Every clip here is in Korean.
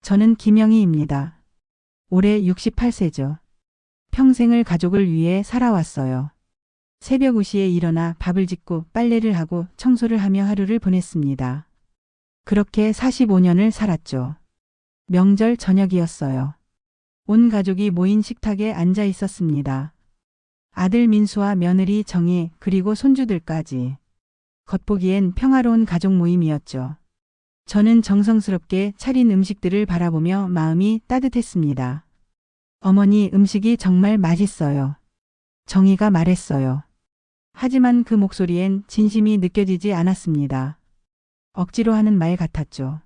저는 김영희입니다. 올해 68세죠. 평생을 가족을 위해 살아왔어요. 새벽 5시에 일어나 밥을 짓고 빨래를 하고 청소를 하며 하루를 보냈습니다. 그렇게 45년을 살았죠. 명절 저녁이었어요. 온 가족이 모인 식탁에 앉아 있었습니다. 아들 민수와 며느리 정희 그리고 손주들까지. 겉보기엔 평화로운 가족 모임이었죠. 저는 정성스럽게 차린 음식들을 바라보며 마음이 따뜻했습니다. 어머니 음식이 정말 맛있어요. 정희가 말했어요. 하지만 그 목소리엔 진심이 느껴지지 않았습니다. 억지로 하는 말 같았죠.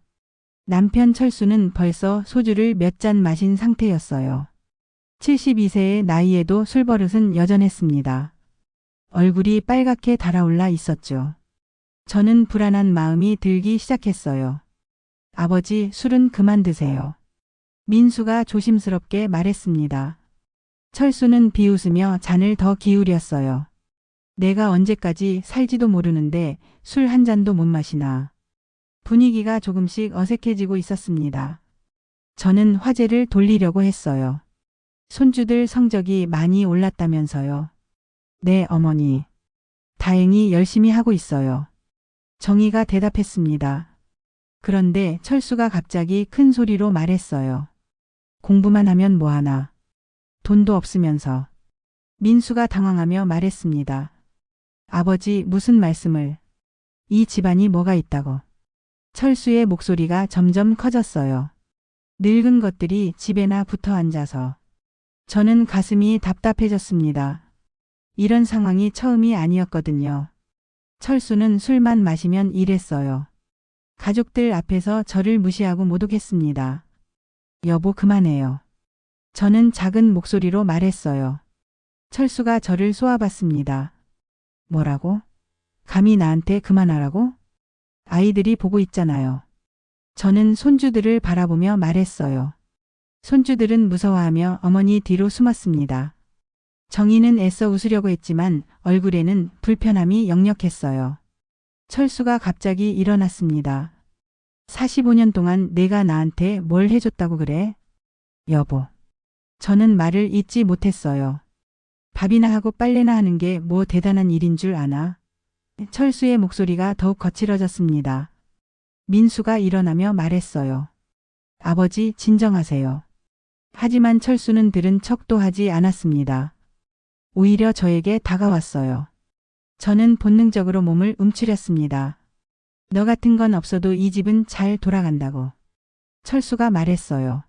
남편 철수는 벌써 소주를 몇 잔 마신 상태였어요. 72세의 나이에도 술버릇은 여전했습니다. 얼굴이 빨갛게 달아올라 있었죠. 저는 불안한 마음이 들기 시작했어요. 아버지, 술은 그만 드세요. 민수가 조심스럽게 말했습니다. 철수는 비웃으며 잔을 더 기울였어요. 내가 언제까지 살지도 모르는데 술 한 잔도 못 마시나. 분위기가 조금씩 어색해지고 있었습니다. 저는 화제를 돌리려고 했어요. 손주들 성적이 많이 올랐다면서요. 네, 어머니. 다행히 열심히 하고 있어요. 정희가 대답했습니다. 그런데 철수가 갑자기 큰 소리로 말했어요. 공부만 하면 뭐하나. 돈도 없으면서. 민수가 당황하며 말했습니다. 아버지, 무슨 말씀을. 이 집안이 뭐가 있다고. 철수의 목소리가 점점 커졌어요. 늙은 것들이 집에나 붙어 앉아서. 저는 가슴이 답답해졌습니다. 이런 상황이 처음이 아니었거든요. 철수는 술만 마시면 이랬어요. 가족들 앞에서 저를 무시하고 모독했습니다. 여보, 그만해요. 저는 작은 목소리로 말했어요. 철수가 저를 쏘아봤습니다. 뭐라고? 감히 나한테 그만하라고? 아이들이 보고 있잖아요. 저는 손주들을 바라보며 말했어요. 손주들은 무서워하며 어머니 뒤로 숨었습니다. 정희는 애써 웃으려고 했지만 얼굴에는 불편함이 역력했어요. 철수가 갑자기 일어났습니다. 45년 동안 내가 나한테 뭘 해줬다고 그래? 여보. 저는 말을 잇지 못했어요. 밥이나 하고 빨래나 하는 게 뭐 대단한 일인 줄 아나? 철수의 목소리가 더욱 거칠어졌습니다. 민수가 일어나며 말했어요. 아버지, 진정하세요. 하지만 철수는 들은 척도 하지 않았습니다. 오히려 저에게 다가왔어요. 저는 본능적으로 몸을 움츠렸습니다. 너 같은 건 없어도 이 집은 잘 돌아간다고. 철수가 말했어요.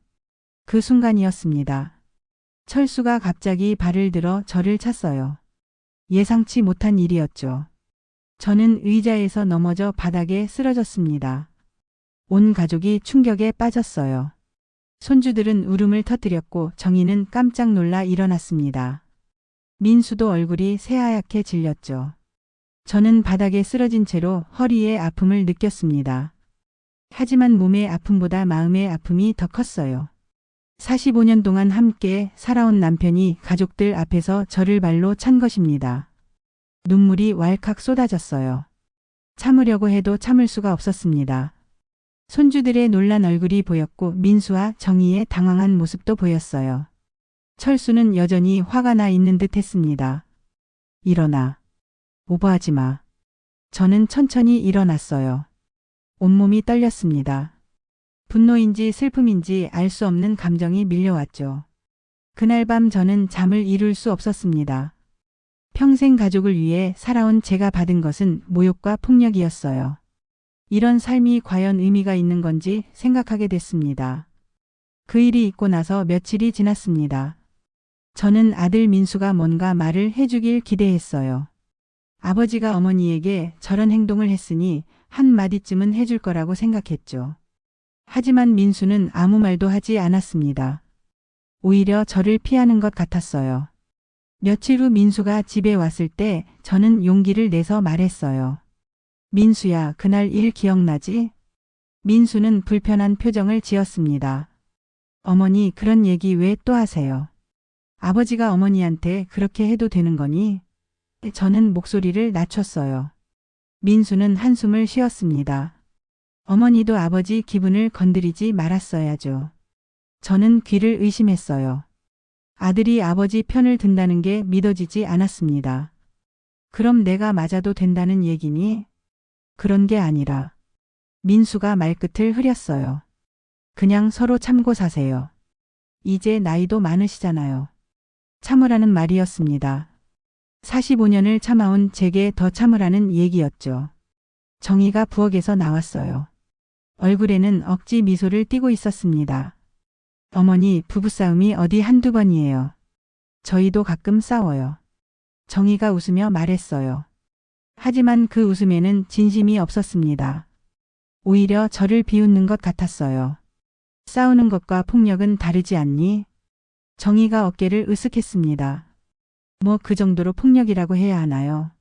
그 순간이었습니다. 철수가 갑자기 발을 들어 저를 찼어요. 예상치 못한 일이었죠. 저는 의자에서 넘어져 바닥에 쓰러졌습니다. 온 가족이 충격에 빠졌어요. 손주들은 울음을 터뜨렸고 정희는 깜짝 놀라 일어났습니다. 민수도 얼굴이 새하얗게 질렸죠. 저는 바닥에 쓰러진 채로 허리에 아픔을 느꼈습니다. 하지만 몸의 아픔보다 마음의 아픔이 더 컸어요. 45년 동안 함께 살아온 남편이 가족들 앞에서 저를 발로 찬 것입니다. 눈물이 왈칵 쏟아졌어요. 참으려고 해도 참을 수가 없었습니다. 손주들의 놀란 얼굴이 보였고 민수와 정희의 당황한 모습도 보였어요. 철수는 여전히 화가 나 있는 듯 했습니다. 일어나. 오버하지 마. 저는 천천히 일어났어요. 온몸이 떨렸습니다. 분노인지 슬픔인지 알 수 없는 감정이 밀려왔죠. 그날 밤 저는 잠을 이룰 수 없었습니다. 평생 가족을 위해 살아온 제가 받은 것은 모욕과 폭력이었어요. 이런 삶이 과연 의미가 있는 건지 생각하게 됐습니다. 그 일이 있고 나서 며칠이 지났습니다. 저는 아들 민수가 뭔가 말을 해주길 기대했어요. 아버지가 어머니에게 저런 행동을 했으니 한마디쯤은 해줄 거라고 생각했죠. 하지만 민수는 아무 말도 하지 않았습니다. 오히려 저를 피하는 것 같았어요. 며칠 후 민수가 집에 왔을 때 저는 용기를 내서 말했어요. 민수야, 그날 일 기억나지? 민수는 불편한 표정을 지었습니다. 어머니, 그런 얘기 왜 또 하세요? 아버지가 어머니한테 그렇게 해도 되는 거니? 저는 목소리를 낮췄어요. 민수는 한숨을 쉬었습니다. 어머니도 아버지 기분을 건드리지 말았어야죠. 저는 귀를 의심했어요. 아들이 아버지 편을 든다는 게 믿어지지 않았습니다. 그럼 내가 맞아도 된다는 얘기니? 그런 게 아니라 민수가 말끝을 흐렸어요. 그냥 서로 참고 사세요. 이제 나이도 많으시잖아요. 참으라는 말이었습니다. 45년을 참아온 제게 더 참으라는 얘기였죠. 정의가 부엌에서 나왔어요. 얼굴에는 억지 미소를 띠고 있었습니다. 어머니, 부부싸움이 어디 한두 번이에요. 저희도 가끔 싸워요. 정의가 웃으며 말했어요. 하지만 그 웃음에는 진심이 없었습니다. 오히려 저를 비웃는 것 같았어요. 싸우는 것과 폭력은 다르지 않니? 정의가 어깨를 으쓱했습니다. 뭐 그 정도로 폭력이라고 해야 하나요?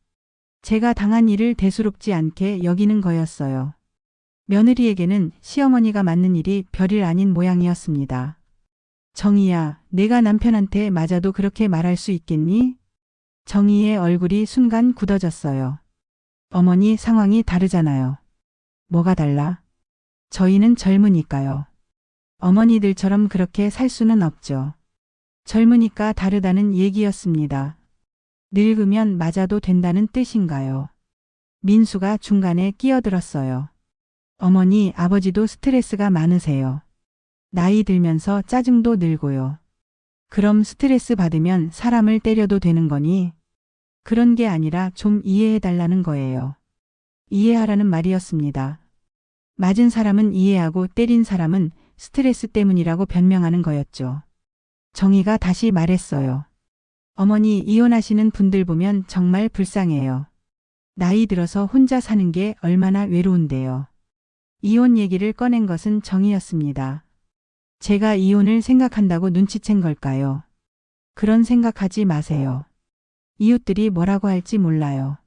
제가 당한 일을 대수롭지 않게 여기는 거였어요. 며느리에게는 시어머니가 맞는 일이 별일 아닌 모양이었습니다. 정의야, 내가 남편한테 맞아도 그렇게 말할 수 있겠니? 정의의 얼굴이 순간 굳어졌어요. 어머니, 상황이 다르잖아요. 뭐가 달라? 저희는 젊으니까요. 어머니들처럼 그렇게 살 수는 없죠. 젊으니까 다르다는 얘기였습니다. 늙으면 맞아도 된다는 뜻인가요? 민수가 중간에 끼어들었어요. 어머니, 아버지도 스트레스가 많으세요. 나이 들면서 짜증도 늘고요. 그럼 스트레스 받으면 사람을 때려도 되는 거니? 그런 게 아니라 좀 이해해달라는 거예요. 이해하라는 말이었습니다. 맞은 사람은 이해하고 때린 사람은 스트레스 때문이라고 변명하는 거였죠. 정의가 다시 말했어요. 어머니, 이혼하시는 분들 보면 정말 불쌍해요. 나이 들어서 혼자 사는 게 얼마나 외로운데요. 이혼 얘기를 꺼낸 것은 정의였습니다. 제가 이혼을 생각한다고 눈치챈 걸까요? 그런 생각하지 마세요. 이웃들이 뭐라고 할지 몰라요.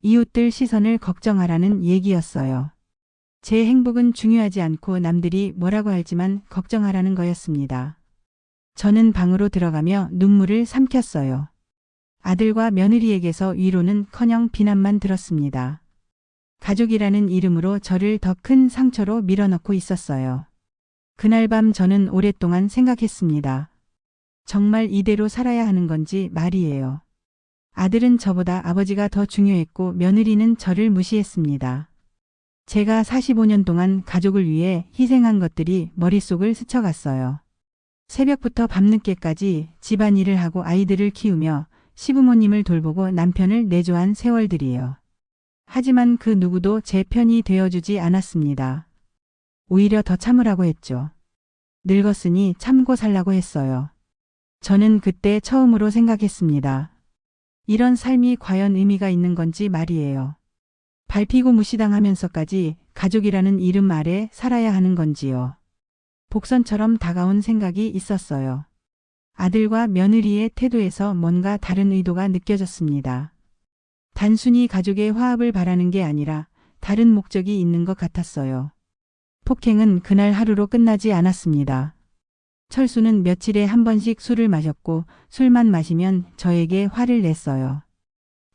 이웃들 시선을 걱정하라는 얘기였어요. 제 행복은 중요하지 않고 남들이 뭐라고 할지만 걱정하라는 거였습니다. 저는 방으로 들어가며 눈물을 삼켰어요. 아들과 며느리에게서 위로는커녕 비난만 들었습니다. 가족이라는 이름으로 저를 더 큰 상처로 밀어넣고 있었어요. 그날 밤 저는 오랫동안 생각했습니다. 정말 이대로 살아야 하는 건지 말이에요. 아들은 저보다 아버지가 더 중요했고 며느리는 저를 무시했습니다. 제가 45년 동안 가족을 위해 희생한 것들이 머릿속을 스쳐갔어요. 새벽부터 밤늦게까지 집안일을 하고 아이들을 키우며 시부모님을 돌보고 남편을 내조한 세월들이에요. 하지만 그 누구도 제 편이 되어주지 않았습니다. 오히려 더 참으라고 했죠. 늙었으니 참고 살라고 했어요. 저는 그때 처음으로 생각했습니다. 이런 삶이 과연 의미가 있는 건지 말이에요. 밟히고 무시당하면서까지 가족이라는 이름 아래 살아야 하는 건지요. 복선처럼 다가온 생각이 있었어요. 아들과 며느리의 태도에서 뭔가 다른 의도가 느껴졌습니다. 단순히 가족의 화합을 바라는 게 아니라 다른 목적이 있는 것 같았어요. 폭행은 그날 하루로 끝나지 않았습니다. 철수는 며칠에 한 번씩 술을 마셨고 술만 마시면 저에게 화를 냈어요.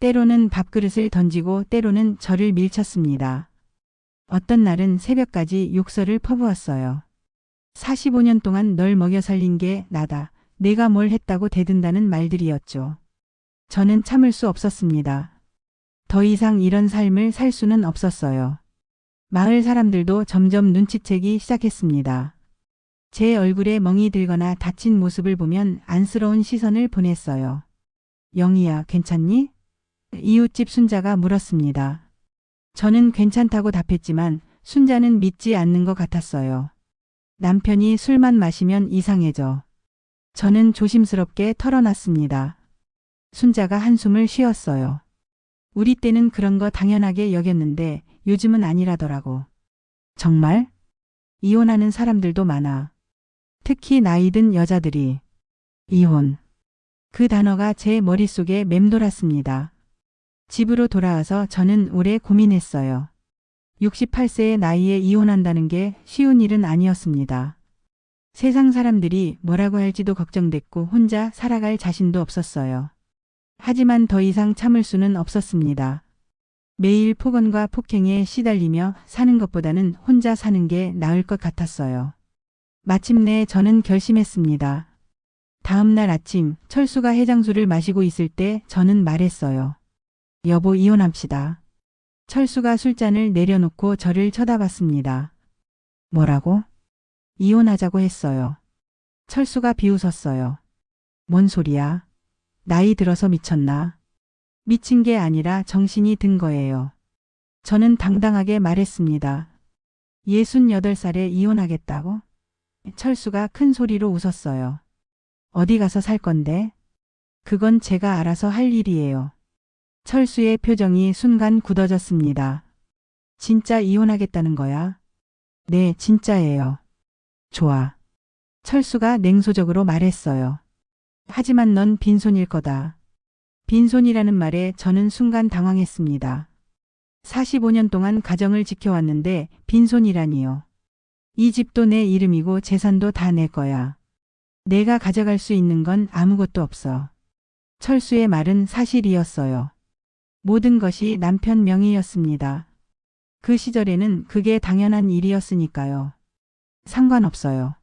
때로는 밥그릇을 던지고 때로는 저를 밀쳤습니다. 어떤 날은 새벽까지 욕설을 퍼부었어요. 45년 동안 널 먹여 살린 게 나다. 내가 뭘 했다고 대든다는 말들이었죠. 저는 참을 수 없었습니다. 더 이상 이런 삶을 살 수는 없었어요. 마을 사람들도 점점 눈치채기 시작했습니다. 제 얼굴에 멍이 들거나 다친 모습을 보면 안쓰러운 시선을 보냈어요. 영희야, 괜찮니? 이웃집 순자가 물었습니다. 저는 괜찮다고 답했지만 순자는 믿지 않는 것 같았어요. 남편이 술만 마시면 이상해져. 저는 조심스럽게 털어놨습니다. 순자가 한숨을 쉬었어요. 우리 때는 그런 거 당연하게 여겼는데 요즘은 아니라더라고. 정말? 이혼하는 사람들도 많아. 특히 나이 든 여자들이. 이혼. 그 단어가 제 머릿속에 맴돌았습니다. 집으로 돌아와서 저는 오래 고민했어요. 68세의 나이에 이혼한다는 게 쉬운 일은 아니었습니다. 세상 사람들이 뭐라고 할지도 걱정됐고 혼자 살아갈 자신도 없었어요. 하지만 더 이상 참을 수는 없었습니다. 매일 폭언과 폭행에 시달리며 사는 것보다는 혼자 사는 게 나을 것 같았어요. 마침내 저는 결심했습니다. 다음 날 아침 철수가 해장술을 마시고 있을 때 저는 말했어요. 여보, 이혼합시다. 철수가 술잔을 내려놓고 저를 쳐다봤습니다. 뭐라고? 이혼하자고 했어요. 철수가 비웃었어요. 뭔 소리야? 나이 들어서 미쳤나? 미친 게 아니라 정신이 든 거예요. 저는 당당하게 말했습니다. 68살에 이혼하겠다고? 철수가 큰 소리로 웃었어요. 어디 가서 살 건데? 그건 제가 알아서 할 일이에요. 철수의 표정이 순간 굳어졌습니다. 진짜 이혼하겠다는 거야? 네, 진짜예요. 좋아. 철수가 냉소적으로 말했어요. 하지만 넌 빈손일 거다. 빈손이라는 말에 저는 순간 당황했습니다. 45년 동안 가정을 지켜왔는데 빈손이라니요. 이 집도 내 이름이고 재산도 다 내 거야. 내가 가져갈 수 있는 건 아무것도 없어. 철수의 말은 사실이었어요. 모든 것이 남편 명의였습니다. 그 시절에는 그게 당연한 일이었으니까요. 상관없어요.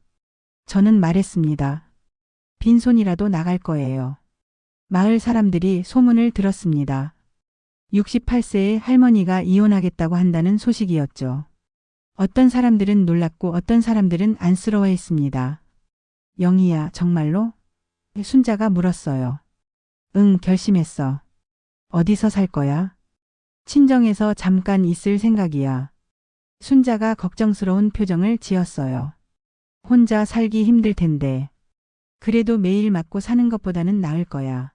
저는 말했습니다. 빈손이라도 나갈 거예요. 마을 사람들이 소문을 들었습니다. 68세의 할머니가 이혼하겠다고 한다는 소식이었죠. 어떤 사람들은 놀랐고 어떤 사람들은 안쓰러워했습니다. 영희야, 정말로? 순자가 물었어요. 응, 결심했어. 어디서 살 거야? 친정에서 잠깐 있을 생각이야. 순자가 걱정스러운 표정을 지었어요. 혼자 살기 힘들 텐데. 그래도 매일 맞고 사는 것보다는 나을 거야.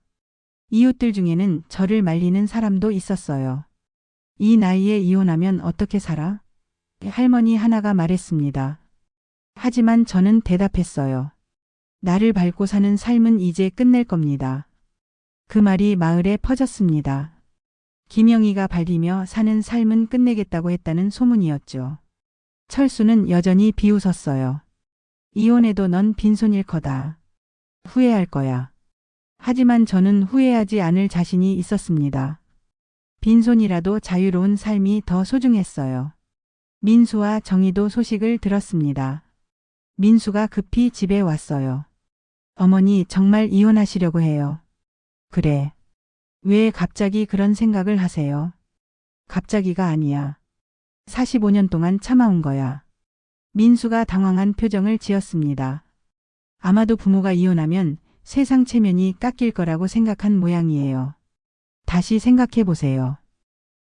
이웃들 중에는 저를 말리는 사람도 있었어요. 이 나이에 이혼하면 어떻게 살아? 할머니 하나가 말했습니다. 하지만 저는 대답했어요. 나를 밟고 사는 삶은 이제 끝낼 겁니다. 그 말이 마을에 퍼졌습니다. 김영희가 발디며 사는 삶은 끝내겠다고 했다는 소문이었죠. 철수는 여전히 비웃었어요. 이혼해도 넌 빈손일 거다. 후회할 거야. 하지만 저는 후회하지 않을 자신이 있었습니다. 빈손이라도 자유로운 삶이 더 소중했어요. 민수와 정희도 소식을 들었습니다. 민수가 급히 집에 왔어요. 어머니, 정말 이혼하시려고 해요. 그래. 왜 갑자기 그런 생각을 하세요? 갑자기가 아니야. 45년 동안 참아온 거야. 민수가 당황한 표정을 지었습니다. 아마도 부모가 이혼하면 세상 체면이 깎일 거라고 생각한 모양이에요. 다시 생각해 보세요.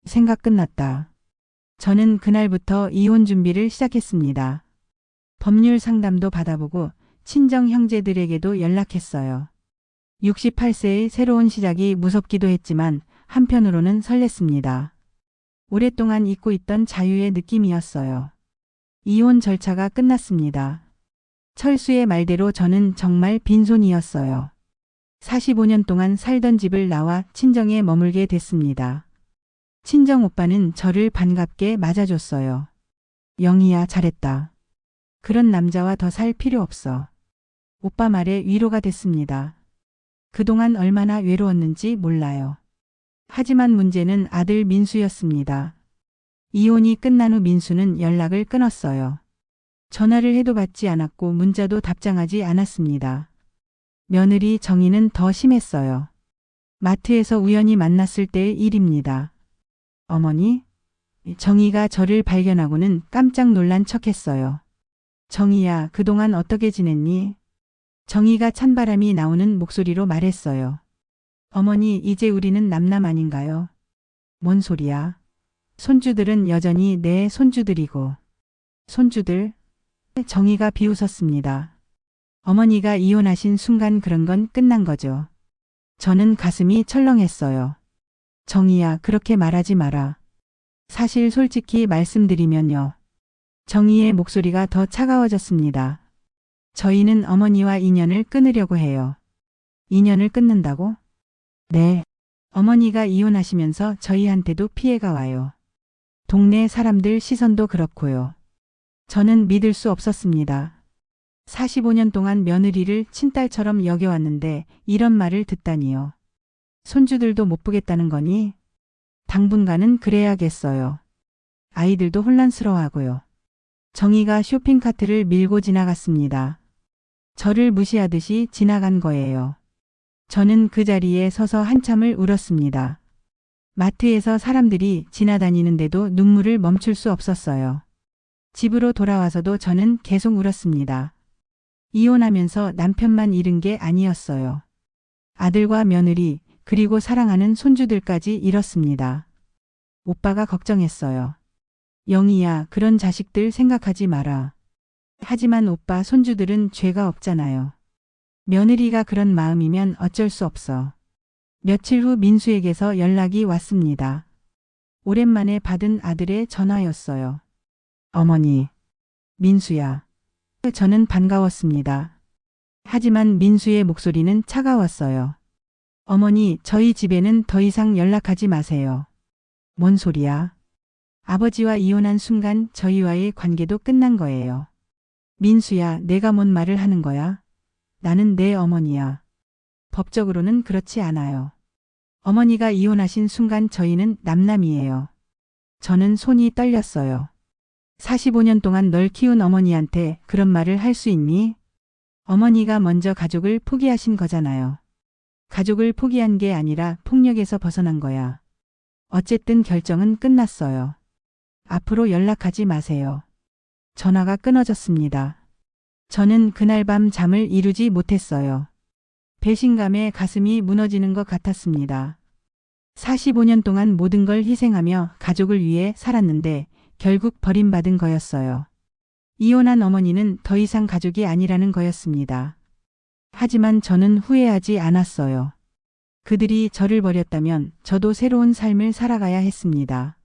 생각 끝났다. 저는 그날부터 이혼 준비를 시작했습니다. 법률 상담도 받아보고 친정 형제들에게도 연락했어요. 68세의 새로운 시작이 무섭기도 했지만 한편으로는 설렜습니다. 오랫동안 잊고 있던 자유의 느낌이었어요. 이혼 절차가 끝났습니다. 철수의 말대로 저는 정말 빈손이었어요. 45년 동안 살던 집을 나와 친정에 머물게 됐습니다. 친정 오빠는 저를 반갑게 맞아줬어요. 영희야, 잘했다. 그런 남자와 더 살 필요 없어. 오빠 말에 위로가 됐습니다. 그동안 얼마나 외로웠는지 몰라요. 하지만 문제는 아들 민수였습니다. 이혼이 끝난 후 민수는 연락을 끊었어요. 전화를 해도 받지 않았고 문자도 답장하지 않았습니다. 며느리 정희는 더 심했어요. 마트에서 우연히 만났을 때의 일입니다. 어머니? 정희가 저를 발견하고는 깜짝 놀란 척했어요. 정희야, 그동안 어떻게 지냈니? 정희가 찬바람이 나오는 목소리로 말했어요. 어머니, 이제 우리는 남남 아닌가요? 뭔 소리야? 손주들은 여전히 내 손주들이고. 손주들? 정희가 비웃었습니다. 어머니가 이혼하신 순간 그런 건 끝난 거죠. 저는 가슴이 철렁했어요. 정희야, 그렇게 말하지 마라. 사실 솔직히 말씀드리면요. 정희의 목소리가 더 차가워졌습니다. 저희는 어머니와 인연을 끊으려고 해요. 인연을 끊는다고? 네. 어머니가 이혼하시면서 저희한테도 피해가 와요. 동네 사람들 시선도 그렇고요. 저는 믿을 수 없었습니다. 45년 동안 며느리를 친딸처럼 여겨왔는데 이런 말을 듣다니요. 손주들도 못 보겠다는 거니? 당분간은 그래야겠어요. 아이들도 혼란스러워하고요. 정희가 쇼핑카트를 밀고 지나갔습니다. 저를 무시하듯이 지나간 거예요. 저는 그 자리에 서서 한참을 울었습니다. 마트에서 사람들이 지나다니는데도 눈물을 멈출 수 없었어요. 집으로 돌아와서도 저는 계속 울었습니다. 이혼하면서 남편만 잃은 게 아니었어요. 아들과 며느리, 그리고 사랑하는 손주들까지 잃었습니다. 오빠가 걱정했어요. 영희야, 그런 자식들 생각하지 마라. 하지만 오빠 손주들은 죄가 없잖아요. 며느리가 그런 마음이면 어쩔 수 없어. 며칠 후 민수에게서 연락이 왔습니다. 오랜만에 받은 아들의 전화였어요. 어머니, 민수야. 저는 반가웠습니다. 하지만 민수의 목소리는 차가웠어요. 어머니, 저희 집에는 더 이상 연락하지 마세요. 뭔 소리야? 아버지와 이혼한 순간 저희와의 관계도 끝난 거예요. 민수야, 내가 뭔 말을 하는 거야? 나는 내 어머니야. 법적으로는 그렇지 않아요. 어머니가 이혼하신 순간 저희는 남남이에요. 저는 손이 떨렸어요. 45년 동안 널 키운 어머니한테 그런 말을 할 수 있니? 어머니가 먼저 가족을 포기하신 거잖아요. 가족을 포기한 게 아니라 폭력에서 벗어난 거야. 어쨌든 결정은 끝났어요. 앞으로 연락하지 마세요. 전화가 끊어졌습니다. 저는 그날 밤 잠을 이루지 못했어요. 배신감에 가슴이 무너지는 것 같았습니다. 45년 동안 모든 걸 희생하며 가족을 위해 살았는데 결국 버림받은 거였어요. 이혼한 어머니는 더 이상 가족이 아니라는 거였습니다. 하지만 저는 후회하지 않았어요. 그들이 저를 버렸다면 저도 새로운 삶을 살아가야 했습니다.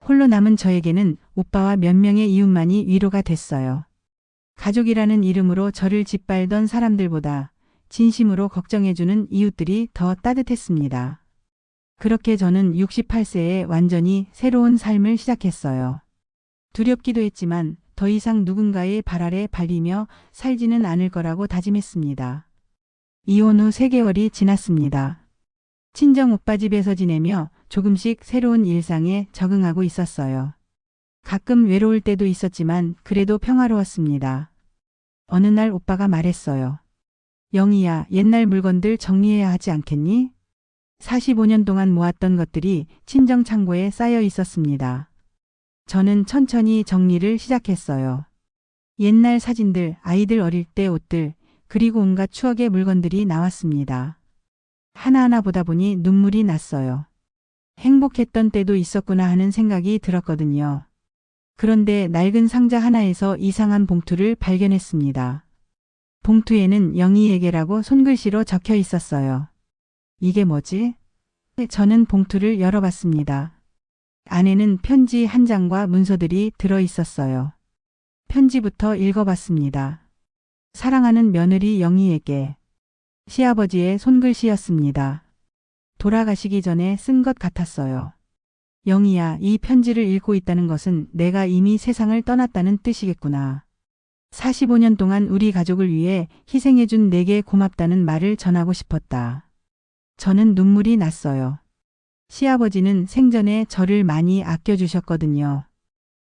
홀로 남은 저에게는 오빠와 몇 명의 이웃만이 위로가 됐어요. 가족이라는 이름으로 저를 짓밟던 사람들보다 진심으로 걱정해주는 이웃들이 더 따뜻했습니다. 그렇게 저는 68세에 완전히 새로운 삶을 시작했어요. 두렵기도 했지만 더 이상 누군가의 발 아래 발리며 살지는 않을 거라고 다짐했습니다. 이혼 후 3개월이 지났습니다. 친정 오빠 집에서 지내며 조금씩 새로운 일상에 적응하고 있었어요. 가끔 외로울 때도 있었지만 그래도 평화로웠습니다. 어느 날 오빠가 말했어요. 영희야, 옛날 물건들 정리해야 하지 않겠니? 45년 동안 모았던 것들이 친정 창고에 쌓여 있었습니다. 저는 천천히 정리를 시작했어요. 옛날 사진들, 아이들 어릴 때 옷들, 그리고 온갖 추억의 물건들이 나왔습니다. 하나하나 보다 보니 눈물이 났어요. 행복했던 때도 있었구나 하는 생각이 들었거든요. 그런데 낡은 상자 하나에서 이상한 봉투를 발견했습니다. 봉투에는 영희에게라고 손글씨로 적혀 있었어요. 이게 뭐지? 저는 봉투를 열어봤습니다. 안에는 편지 한 장과 문서들이 들어 있었어요. 편지부터 읽어봤습니다. 사랑하는 며느리 영희에게. 시아버지의 손글씨였습니다. 돌아가시기 전에 쓴 것 같았어요. 영희야, 이 편지를 읽고 있다는 것은 내가 이미 세상을 떠났다는 뜻이겠구나. 45년 동안 우리 가족을 위해 희생해준 내게 고맙다는 말을 전하고 싶었다. 저는 눈물이 났어요. 시아버지는 생전에 저를 많이 아껴주셨거든요.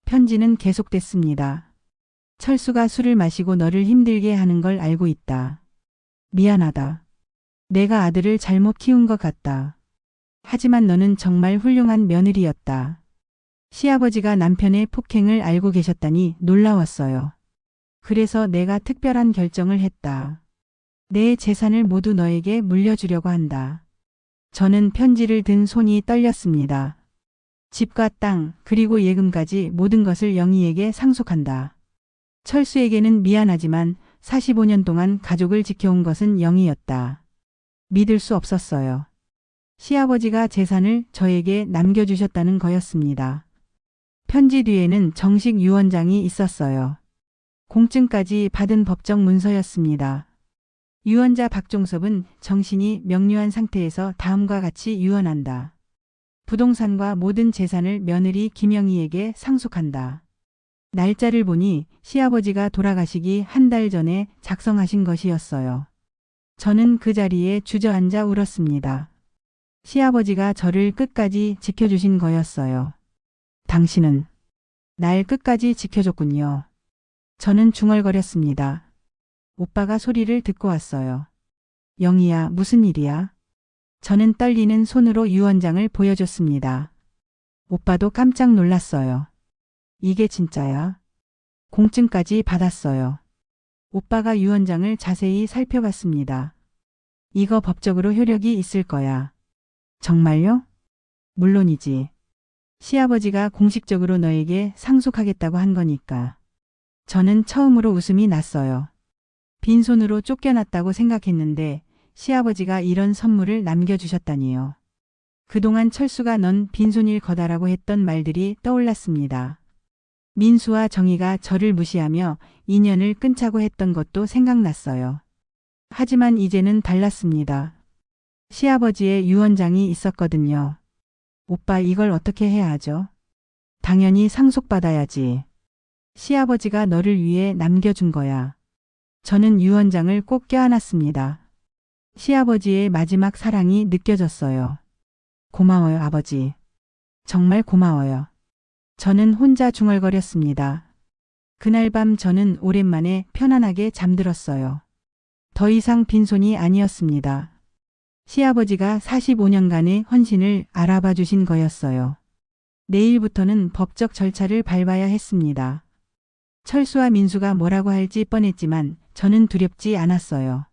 편지는 계속됐습니다. 철수가 술을 마시고 너를 힘들게 하는 걸 알고 있다. 미안하다. 내가 아들을 잘못 키운 것 같다. 하지만 너는 정말 훌륭한 며느리였다. 시아버지가 남편의 폭행을 알고 계셨다니 놀라웠어요. 그래서 내가 특별한 결정을 했다. 내 재산을 모두 너에게 물려주려고 한다. 저는 편지를 든 손이 떨렸습니다. 집과 땅, 그리고 예금까지 모든 것을 영희에게 상속한다. 철수에게는 미안하지만 45년 동안 가족을 지켜온 것은 영희였다. 믿을 수 없었어요. 시아버지가 재산을 저에게 남겨주셨다는 거였습니다. 편지 뒤에는 정식 유언장이 있었어요. 공증까지 받은 법정 문서였습니다. 유언자 박종섭은 정신이 명료한 상태에서 다음과 같이 유언한다. 부동산과 모든 재산을 며느리 김영희에게 상속한다. 날짜를 보니 시아버지가 돌아가시기 한 달 전에 작성하신 것이었어요. 저는 그 자리에 주저앉아 울었습니다. 시아버지가 저를 끝까지 지켜주신 거였어요. 당신은 날 끝까지 지켜줬군요. 저는 중얼거렸습니다. 오빠가 소리를 듣고 왔어요. 영희야, 무슨 일이야? 저는 떨리는 손으로 유언장을 보여줬습니다. 오빠도 깜짝 놀랐어요. 이게 진짜야? 공증까지 받았어요. 오빠가 유언장을 자세히 살펴봤습니다. 이거 법적으로 효력이 있을 거야. 정말요? 물론이지. 시아버지가 공식적으로 너에게 상속하겠다고 한 거니까. 저는 처음으로 웃음이 났어요. 빈손으로 쫓겨났다고 생각했는데 시아버지가 이런 선물을 남겨주셨다니요. 그동안 철수가 넌 빈손일 거다라고 했던 말들이 떠올랐습니다. 민수와 정희가 저를 무시하며 인연을 끊자고 했던 것도 생각났어요. 하지만 이제는 달랐습니다. 시아버지의 유언장이 있었거든요. 오빠 이걸 어떻게 해야 하죠? 당연히 상속받아야지. 시아버지가 너를 위해 남겨준 거야. 저는 유언장을 꼭 껴안았습니다. 시아버지의 마지막 사랑이 느껴졌어요. 고마워요, 아버지. 정말 고마워요. 저는 혼자 중얼거렸습니다. 그날 밤 저는 오랜만에 편안하게 잠들었어요. 더 이상 빈손이 아니었습니다. 시아버지가 45년간의 헌신을 알아봐 주신 거였어요. 내일부터는 법적 절차를 밟아야 했습니다. 철수와 민수가 뭐라고 할지 뻔했지만 저는 두렵지 않았어요.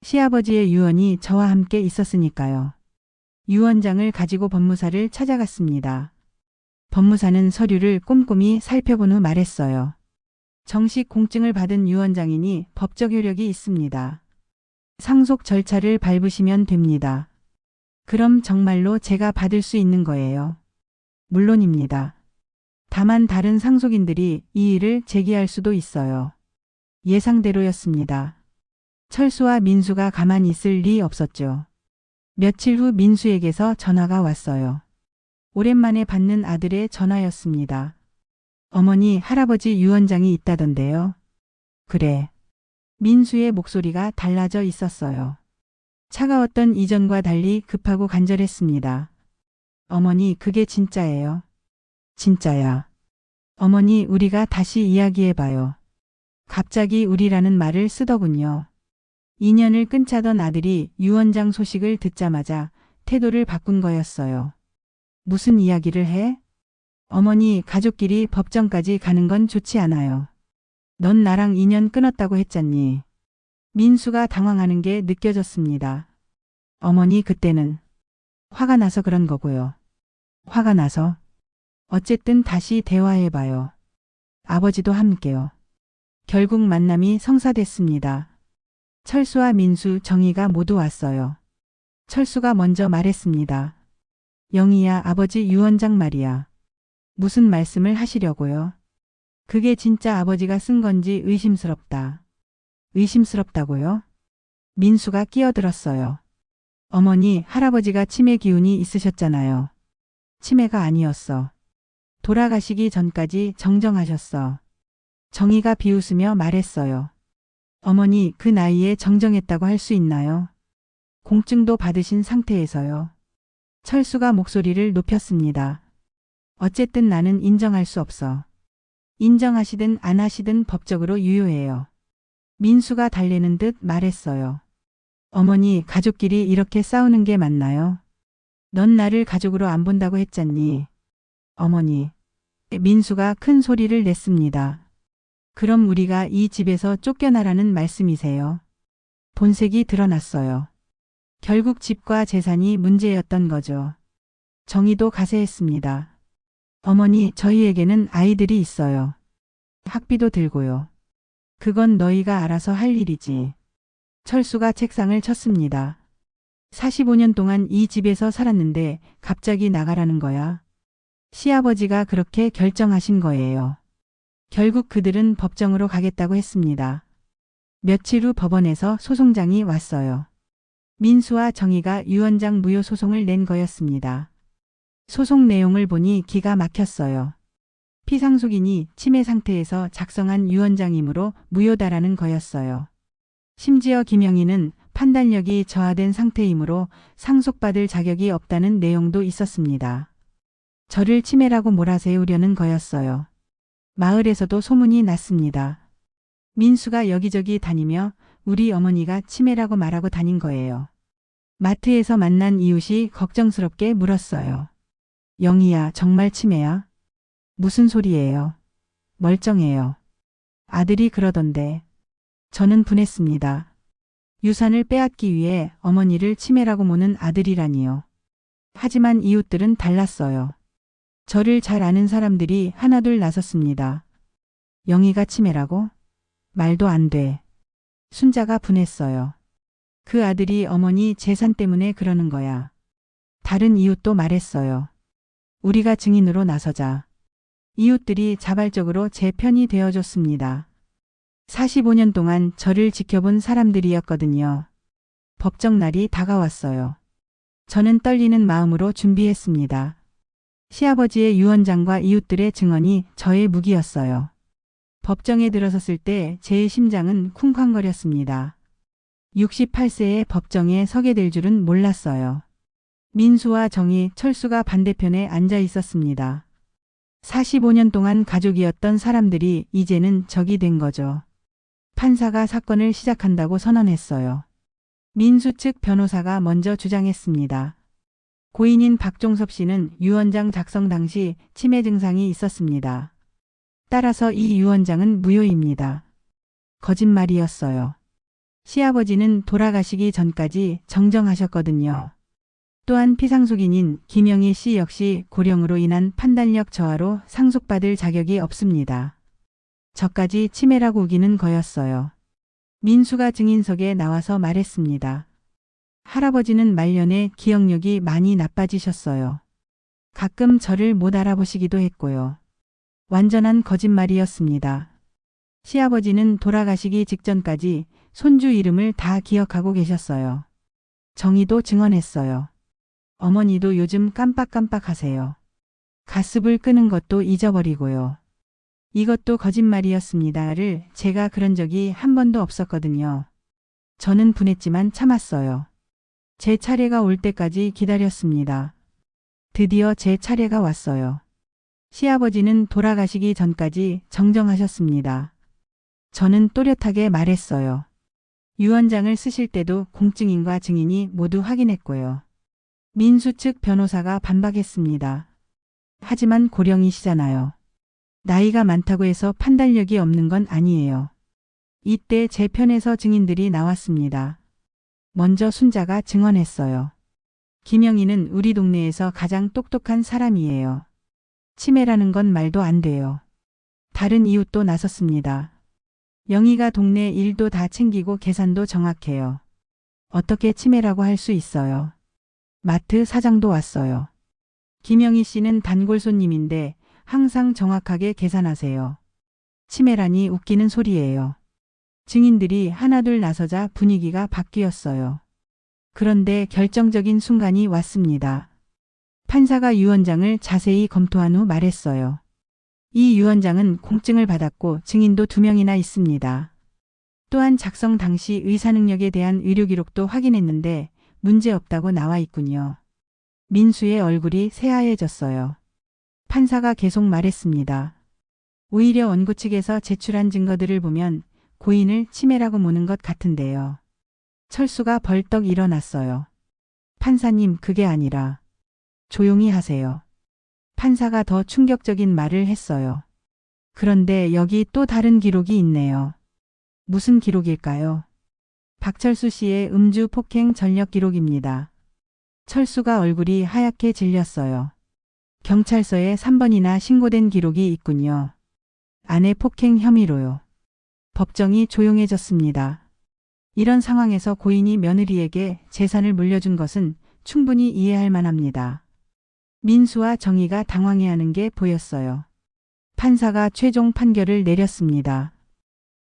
시아버지의 유언이 저와 함께 있었으니까요. 유언장을 가지고 법무사를 찾아갔습니다. 법무사는 서류를 꼼꼼히 살펴본 후 말했어요. 정식 공증을 받은 유언장이니 법적 효력이 있습니다. 상속 절차를 밟으시면 됩니다. 그럼 정말로 제가 받을 수 있는 거예요. 물론입니다. 다만 다른 상속인들이 이 일을 제기할 수도 있어요. 예상대로였습니다. 철수와 민수가 가만히 있을 리 없었죠. 며칠 후 민수에게서 전화가 왔어요. 오랜만에 받는 아들의 전화였습니다. 어머니, 할아버지 유언장이 있다던데요. 그래. 민수의 목소리가 달라져 있었어요. 차가웠던 이전과 달리 급하고 간절했습니다. 어머니, 그게 진짜예요. 진짜야. 어머니, 우리가 다시 이야기해봐요. 갑자기 우리라는 말을 쓰더군요. 인연을 끊자던 아들이 유언장 소식을 듣자마자 태도를 바꾼 거였어요. 무슨 이야기를 해? 어머니, 가족끼리 법정까지 가는 건 좋지 않아요. 넌 나랑 인연 끊었다고 했잖니. 민수가 당황하는 게 느껴졌습니다. 어머니, 그때는 화가 나서 그런 거고요. 화가 나서? 어쨌든 다시 대화해봐요. 아버지도 함께요. 결국 만남이 성사됐습니다. 철수와 민수, 정희가 모두 왔어요. 철수가 먼저 말했습니다. 영희야, 아버지 유언장 말이야. 무슨 말씀을 하시려고요? 그게 진짜 아버지가 쓴 건지 의심스럽다. 의심스럽다고요? 민수가 끼어들었어요. 어머니, 할아버지가 치매 기운이 있으셨잖아요. 치매가 아니었어. 돌아가시기 전까지 정정하셨어. 정희가 비웃으며 말했어요. 어머니, 그 나이에 정정했다고 할 수 있나요? 공증도 받으신 상태에서요. 철수가 목소리를 높였습니다. 어쨌든 나는 인정할 수 없어. 인정하시든 안 하시든 법적으로 유효해요. 민수가 달래는 듯 말했어요. 어머니, 가족끼리 이렇게 싸우는 게 맞나요? 넌 나를 가족으로 안 본다고 했잖니. 어머니. 민수가 큰 소리를 냈습니다. 그럼 우리가 이 집에서 쫓겨나라는 말씀이세요? 본색이 드러났어요. 결국 집과 재산이 문제였던 거죠. 정희도 가세했습니다. 어머니, 저희에게는 아이들이 있어요. 학비도 들고요. 그건 너희가 알아서 할 일이지. 철수가 책상을 쳤습니다. 45년 동안 이 집에서 살았는데 갑자기 나가라는 거야. 시아버지가 그렇게 결정하신 거예요. 결국 그들은 법정으로 가겠다고 했습니다. 며칠 후 법원에서 소송장이 왔어요. 민수와 정희가 유언장 무효 소송을 낸 거였습니다. 소송 내용을 보니 기가 막혔어요. 피상속인이 치매 상태에서 작성한 유언장이므로 무효다라는 거였어요. 심지어 김영희는 판단력이 저하된 상태이므로 상속받을 자격이 없다는 내용도 있었습니다. 저를 치매라고 몰아세우려는 거였어요. 마을에서도 소문이 났습니다. 민수가 여기저기 다니며 우리 어머니가 치매라고 말하고 다닌 거예요. 마트에서 만난 이웃이 걱정스럽게 물었어요. 영희야, 정말 치매야? 무슨 소리예요? 멀쩡해요. 아들이 그러던데. 저는 분했습니다. 유산을 빼앗기 위해 어머니를 치매라고 모는 아들이라니요. 하지만 이웃들은 달랐어요. 저를 잘 아는 사람들이 하나둘 나섰습니다. 영희가 치매라고? 말도 안 돼. 순자가 분했어요. 그 아들이 어머니 재산 때문에 그러는 거야. 다른 이웃도 말했어요. 우리가 증인으로 나서자. 이웃들이 자발적으로 제 편이 되어줬습니다. 45년 동안 저를 지켜본 사람들이었거든요. 법정 날이 다가왔어요. 저는 떨리는 마음으로 준비했습니다. 시아버지의 유언장과 이웃들의 증언이 저의 무기였어요. 법정에 들어섰을 때 제 심장은 쿵쾅거렸습니다. 68세의 법정에 서게 될 줄은 몰랐어요. 민수와 정희, 철수가 반대편에 앉아 있었습니다. 45년 동안 가족이었던 사람들이 이제는 적이 된 거죠. 판사가 사건을 시작한다고 선언했어요. 민수 측 변호사가 먼저 주장했습니다. 고인인 박종섭 씨는 유언장 작성 당시 치매 증상이 있었습니다. 따라서 이 유언장은 무효입니다. 거짓말이었어요. 시아버지는 돌아가시기 전까지 정정하셨거든요. 또한 피상속인인 김영희 씨 역시 고령으로 인한 판단력 저하로 상속받을 자격이 없습니다. 저까지 치매라고 우기는 거였어요. 민수가 증인석에 나와서 말했습니다. 할아버지는 말년에 기억력이 많이 나빠지셨어요. 가끔 저를 못 알아보시기도 했고요. 완전한 거짓말이었습니다. 시아버지는 돌아가시기 직전까지 손주 이름을 다 기억하고 계셨어요. 정희도 증언했어요. 어머니도 요즘 깜빡깜빡하세요. 가습을 끄는 것도 잊어버리고요. 이것도 거짓말이었습니다를 제가 그런 적이 한 번도 없었거든요. 저는 분했지만 참았어요. 제 차례가 올 때까지 기다렸습니다. 드디어 제 차례가 왔어요. 시아버지는 돌아가시기 전까지 정정하셨습니다. 저는 또렷하게 말했어요. 유언장을 쓰실 때도 공증인과 증인이 모두 확인했고요. 민수 측 변호사가 반박했습니다. 하지만 고령이시잖아요. 나이가 많다고 해서 판단력이 없는 건 아니에요. 이때 제 편에서 증인들이 나왔습니다. 먼저 순자가 증언했어요. 김영희는 우리 동네에서 가장 똑똑한 사람이에요. 치매라는 건 말도 안 돼요. 다른 이웃도 나섰습니다. 영희가 동네 일도 다 챙기고 계산도 정확해요. 어떻게 치매라고 할 수 있어요. 마트 사장도 왔어요. 김영희 씨는 단골 손님인데 항상 정확하게 계산하세요. 치매라니 웃기는 소리예요. 증인들이 하나둘 나서자 분위기가 바뀌었어요. 그런데 결정적인 순간이 왔습니다. 판사가 유언장을 자세히 검토한 후 말했어요. 이 유언장은 공증을 받았고 증인도 2명이나 있습니다. 또한 작성 당시 의사 능력에 대한 의료 기록도 확인했는데 문제없다고 나와 있군요. 민수의 얼굴이 새하얘졌어요. 판사가 계속 말했습니다. 오히려 원고 측에서 제출한 증거들을 보면 고인을 치매라고 모는 것 같은데요. 철수가 벌떡 일어났어요. 판사님, 그게 아니라. 조용히 하세요. 판사가 더 충격적인 말을 했어요. 그런데 여기 또 다른 기록이 있네요. 무슨 기록일까요? 박철수 씨의 음주 폭행 전력 기록입니다. 철수가 얼굴이 하얗게 질렸어요. 경찰서에 3번이나 신고된 기록이 있군요. 아내 폭행 혐의로요. 법정이 조용해졌습니다. 이런 상황에서 고인이 며느리에게 재산을 물려준 것은 충분히 이해할 만합니다. 민수와 정희가 당황해하는 게 보였어요. 판사가 최종 판결을 내렸습니다.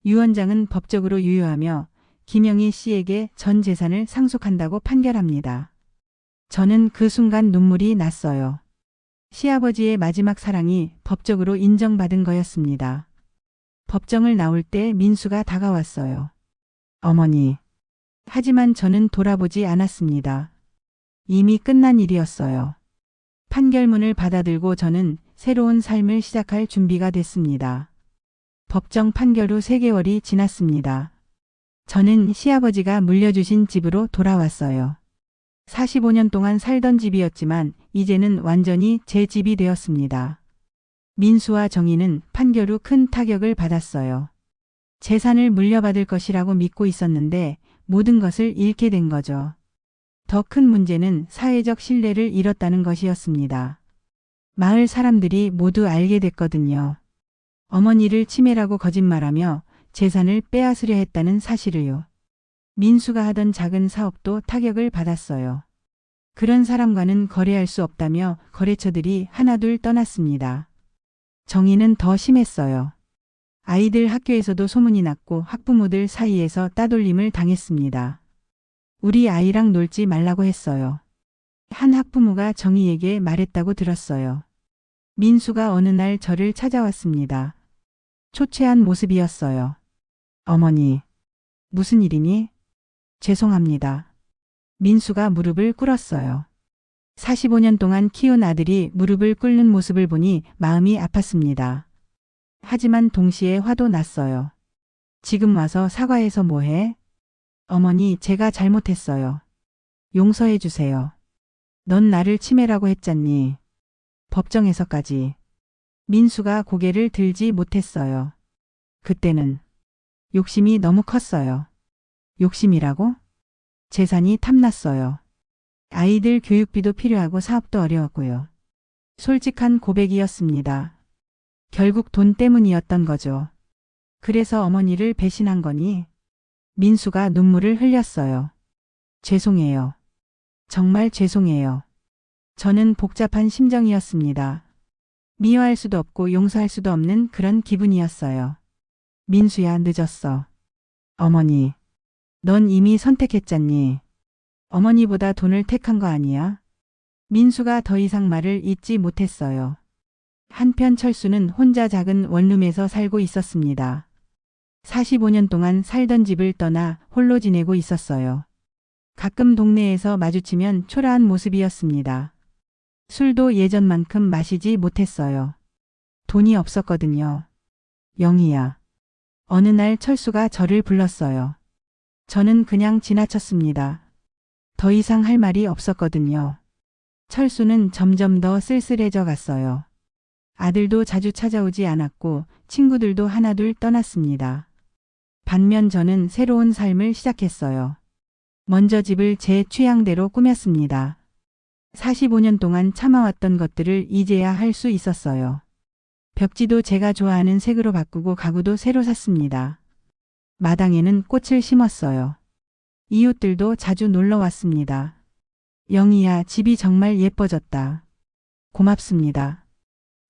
유언장은 법적으로 유효하며 김영희 씨에게 전 재산을 상속한다고 판결합니다. 저는 그 순간 눈물이 났어요. 시아버지의 마지막 사랑이 법적으로 인정받은 거였습니다. 법정을 나올 때 민수가 다가왔어요. 어머니. 하지만 저는 돌아보지 않았습니다. 이미 끝난 일이었어요. 판결문을 받아들고 저는 새로운 삶을 시작할 준비가 됐습니다. 법정 판결 후 3개월이 지났습니다. 저는 시아버지가 물려주신 집으로 돌아왔어요. 45년 동안 살던 집이었지만 이제는 완전히 제 집이 되었습니다. 민수와 정희는 판결 후 큰 타격을 받았어요. 재산을 물려받을 것이라고 믿고 있었는데 모든 것을 잃게 된 거죠. 더 큰 문제는 사회적 신뢰를 잃었다는 것이었습니다. 마을 사람들이 모두 알게 됐거든요. 어머니를 치매라고 거짓말하며 재산을 빼앗으려 했다는 사실을요. 민수가 하던 작은 사업도 타격을 받았어요. 그런 사람과는 거래할 수 없다며 거래처들이 하나둘 떠났습니다. 정의는 더 심했어요. 아이들 학교에서도 소문이 났고 학부모들 사이에서 따돌림을 당했습니다. 우리 아이랑 놀지 말라고 했어요. 한 학부모가 정희에게 말했다고 들었어요. 민수가 어느 날 저를 찾아왔습니다. 초췌한 모습이었어요. 어머니, 무슨 일이니? 죄송합니다. 민수가 무릎을 꿇었어요. 45년 동안 키운 아들이 무릎을 꿇는 모습을 보니 마음이 아팠습니다. 하지만 동시에 화도 났어요. 지금 와서 사과해서 뭐해? 어머니, 제가 잘못했어요. 용서해 주세요. 넌 나를 치매라고 했잖니. 법정에서까지. 민수가 고개를 들지 못했어요. 그때는 욕심이 너무 컸어요. 욕심이라고? 재산이 탐났어요. 아이들 교육비도 필요하고 사업도 어려웠고요. 솔직한 고백이었습니다. 결국 돈 때문이었던 거죠. 그래서 어머니를 배신한 거니? 민수가 눈물을 흘렸어요. 죄송해요. 정말 죄송해요. 저는 복잡한 심정이었습니다. 미워할 수도 없고 용서할 수도 없는 그런 기분이었어요. 민수야, 늦었어. 어머니, 넌 이미 선택했잖니. 어머니보다 돈을 택한 거 아니야? 민수가 더 이상 말을 잇지 못했어요. 한편 철수는 혼자 작은 원룸에서 살고 있었습니다. 45년 동안 살던 집을 떠나 홀로 지내고 있었어요. 가끔 동네에서 마주치면 초라한 모습이었습니다. 술도 예전만큼 마시지 못했어요. 돈이 없었거든요. 영희야. 어느 날 철수가 저를 불렀어요. 저는 그냥 지나쳤습니다. 더 이상 할 말이 없었거든요. 철수는 점점 더 쓸쓸해져 갔어요. 아들도 자주 찾아오지 않았고 친구들도 하나둘 떠났습니다. 반면 저는 새로운 삶을 시작했어요. 먼저 집을 제 취향대로 꾸몄습니다. 45년 동안 참아왔던 것들을 이제야 할 수 있었어요. 벽지도 제가 좋아하는 색으로 바꾸고 가구도 새로 샀습니다. 마당에는 꽃을 심었어요. 이웃들도 자주 놀러 왔습니다. 영희야, 집이 정말 예뻐졌다. 고맙습니다.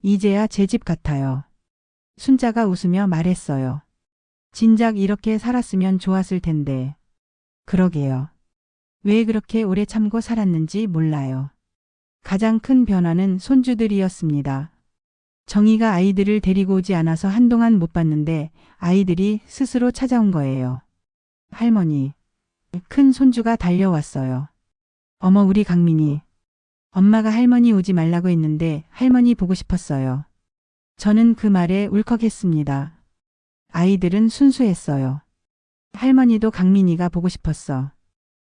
이제야 제 집 같아요. 순자가 웃으며 말했어요. 진작 이렇게 살았으면 좋았을 텐데. 그러게요. 왜 그렇게 오래 참고 살았는지 몰라요. 가장 큰 변화는 손주들이었습니다. 정희가 아이들을 데리고 오지 않아서 한동안 못 봤는데 아이들이 스스로 찾아온 거예요. 할머니. 큰 손주가 달려왔어요. 어머, 우리 강민이. 엄마가 할머니 오지 말라고 했는데 할머니 보고 싶었어요. 저는 그 말에 울컥했습니다. 아이들은 순수했어요. 할머니도 강민이가 보고 싶었어.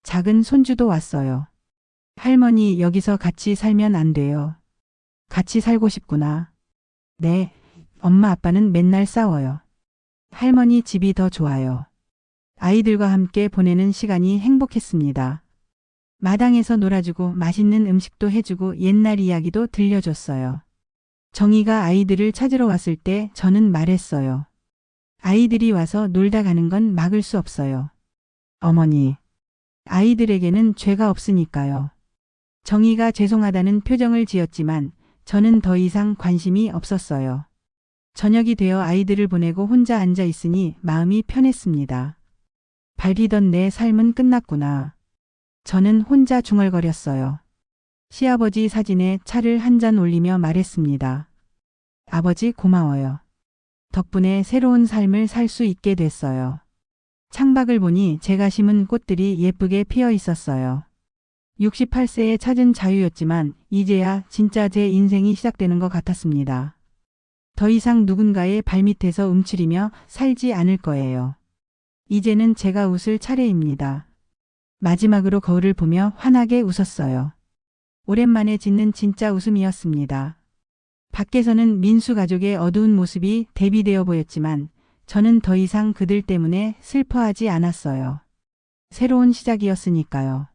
작은 손주도 왔어요. 할머니, 여기서 같이 살면 안 돼요. 같이 살고 싶구나. 네, 엄마 아빠는 맨날 싸워요. 할머니 집이 더 좋아요. 아이들과 함께 보내는 시간이 행복했습니다. 마당에서 놀아주고 맛있는 음식도 해주고 옛날 이야기도 들려줬어요. 정희가 아이들을 찾으러 왔을 때 저는 말했어요. 아이들이 와서 놀다 가는 건 막을 수 없어요. 어머니, 아이들에게는 죄가 없으니까요. 정희가 죄송하다는 표정을 지었지만 저는 더 이상 관심이 없었어요. 저녁이 되어 아이들을 보내고 혼자 앉아 있으니 마음이 편했습니다. 밝히던 내 삶은 끝났구나. 저는 혼자 중얼거렸어요. 시아버지 사진에 차를 한 잔 올리며 말했습니다. 아버지 고마워요. 덕분에 새로운 삶을 살 수 있게 됐어요. 창밖을 보니 제가 심은 꽃들이 예쁘게 피어 있었어요. 68세에 찾은 자유였지만 이제야 진짜 제 인생이 시작되는 것 같았습니다. 더 이상 누군가의 발밑에서 움츠리며 살지 않을 거예요. 이제는 제가 웃을 차례입니다. 마지막으로 거울을 보며 환하게 웃었어요. 오랜만에 짓는 진짜 웃음이었습니다. 밖에서는 민수 가족의 어두운 모습이 대비되어 보였지만 저는 더 이상 그들 때문에 슬퍼하지 않았어요. 새로운 시작이었으니까요.